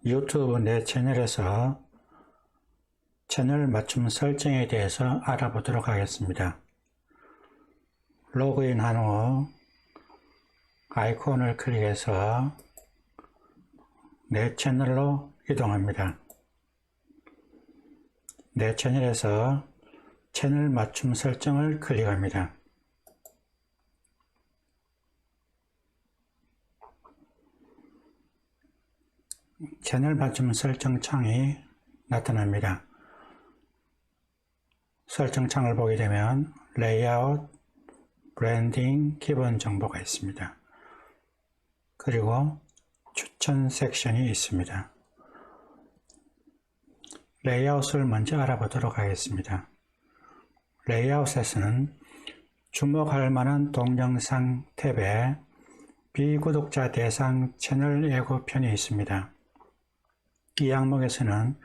유튜브 내 채널에서 채널 맞춤 설정에 대해서 알아보도록 하겠습니다. 로그인 한 후 아이콘을 클릭해서 내 채널로 이동합니다. 내 채널에서 채널 맞춤 설정을 클릭합니다. 채널 맞춤 설정 창이 나타납니다. 설정 창을 보게 되면 레이아웃, 브랜딩, 기본 정보가 있습니다. 그리고 추천 섹션이 있습니다. 레이아웃을 먼저 알아보도록 하겠습니다. 레이아웃에서는 주목할 만한 동영상 탭에 비구독자 대상 채널 예고편이 있습니다. 이 항목에서는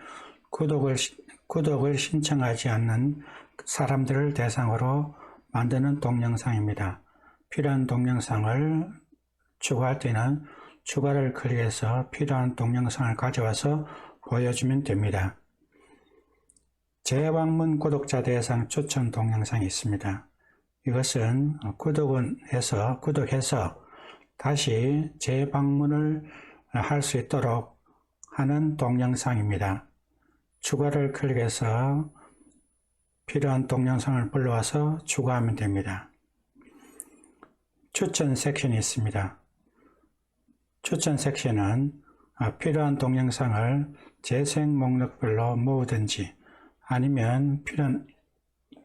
구독을 신청하지 않는 사람들을 대상으로 만드는 동영상입니다. 필요한 동영상을 추가할 때는 추가를 클릭해서 필요한 동영상을 가져와서 보여주면 됩니다. 재방문 구독자 대상 추천 동영상이 있습니다. 이것은 구독해서 다시 재방문을 할 수 있도록 하는 동영상입니다. 추가를 클릭해서 필요한 동영상을 불러와서 추가하면 됩니다. 추천 섹션이 있습니다. 추천 섹션은 필요한 동영상을 재생 목록별로 모으든지 아니면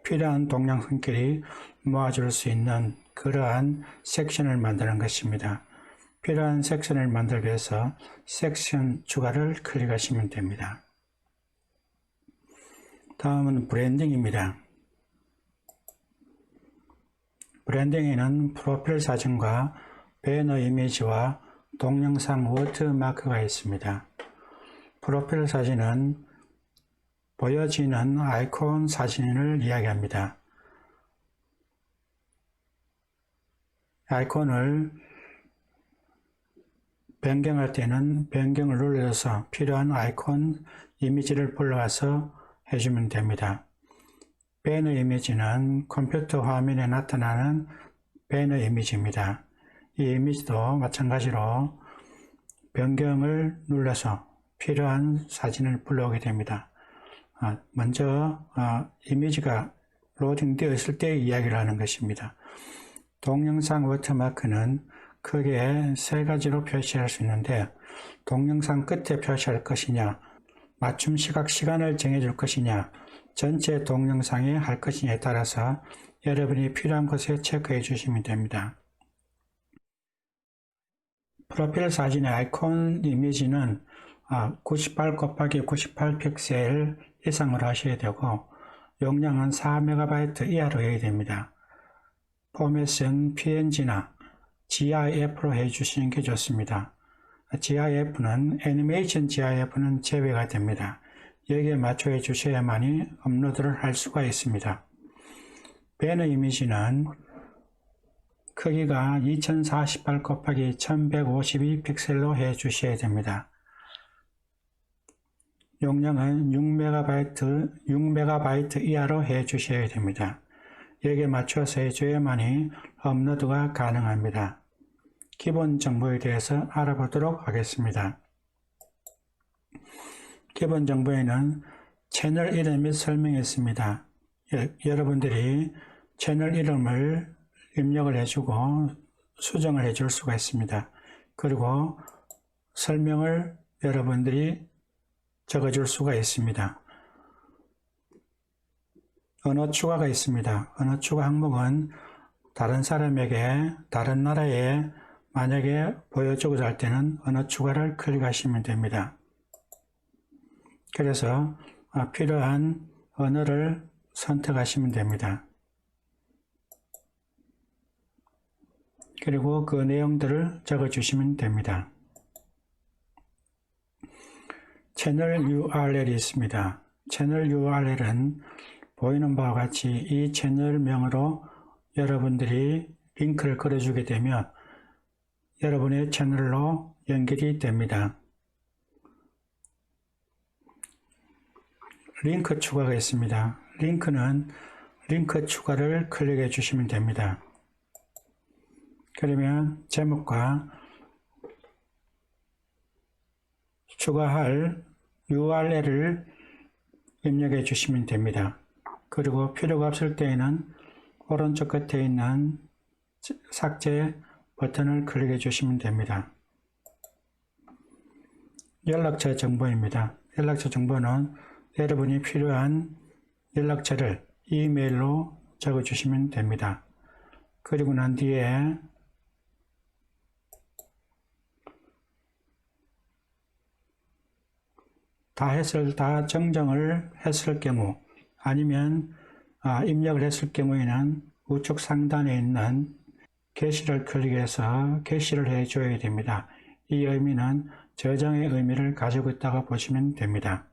필요한 동영상끼리 모아줄 수 있는 그러한 섹션을 만드는 것입니다. 필요한 섹션을 만들기 위해서 섹션 추가를 클릭하시면 됩니다. 다음은 브랜딩입니다. 브랜딩에는 프로필 사진과 배너 이미지와 동영상 워터마크가 있습니다. 프로필 사진은 보여지는 아이콘 사진을 이야기합니다. 아이콘을 변경할 때는 변경을 눌러서 필요한 아이콘 이미지를 불러와서 해주면 됩니다. 배너 이미지는 컴퓨터 화면에 나타나는 배너 이미지입니다. 이 이미지도 마찬가지로 변경을 눌러서 필요한 사진을 불러오게 됩니다. 먼저 이미지가 로딩되어 있을 때 이야기를 하는 것입니다. 동영상 워터마크는 크게 세 가지로 표시할 수 있는데 동영상 끝에 표시할 것이냐, 맞춤 시간을 정해줄 것이냐, 전체 동영상에 할 것이냐에 따라서 여러분이 필요한 것에 체크해 주시면 됩니다. 프로필 사진의 아이콘 이미지는 98x98 픽셀 이상으로 하셔야 되고 용량은 4MB 이하로 해야 됩니다. 포맷은 PNG나 GIF로 해주시는 게 좋습니다. 애니메이션 GIF는 제외가 됩니다. 여기에 맞춰 해주셔야만이 업로드를 할 수가 있습니다. 배너 이미지는 크기가 2048x1152 픽셀로 해주셔야 됩니다. 용량은 6MB 이하로 해주셔야 됩니다. 여기에 맞춰서 해줘야만이 업로드가 가능합니다. 기본 정보에 대해서 알아보도록 하겠습니다. 기본 정보에는 채널 이름 및 설명이 있습니다. 여러분들이 채널 이름을 입력을 해주고 수정을 해줄 수가 있습니다. 그리고 설명을 여러분들이 적어줄 수가 있습니다. 언어 추가가 있습니다. 언어 추가 항목은 다른 사람에게, 다른 나라에 만약에 보여주고자 할 때는 언어 추가를 클릭하시면 됩니다. 그래서 필요한 언어를 선택하시면 됩니다. 그리고 그 내용들을 적어주시면 됩니다. 채널 URL이 있습니다. 채널 URL은 보이는 바와 같이 이 채널명으로 여러분들이 링크를 걸어주게 되면 여러분의 채널로 연결이 됩니다. 링크 추가가 있습니다. 링크는 링크 추가를 클릭해 주시면 됩니다. 그러면 제목과 추가할 URL을 입력해 주시면 됩니다. 그리고 필요가 없을 때에는 오른쪽 끝에 있는 삭제 버튼을 클릭해 주시면 됩니다. 연락처 정보입니다. 연락처 정보는 여러분이 필요한 연락처를 이메일로 적어 주시면 됩니다. 그리고 난 뒤에 다 정정을 했을 경우 아니면 입력을 했을 경우에는 우측 상단에 있는 게시를 클릭해서 게시를 해줘야 됩니다. 이 의미는 저장의 의미를 가지고 있다고 보시면 됩니다.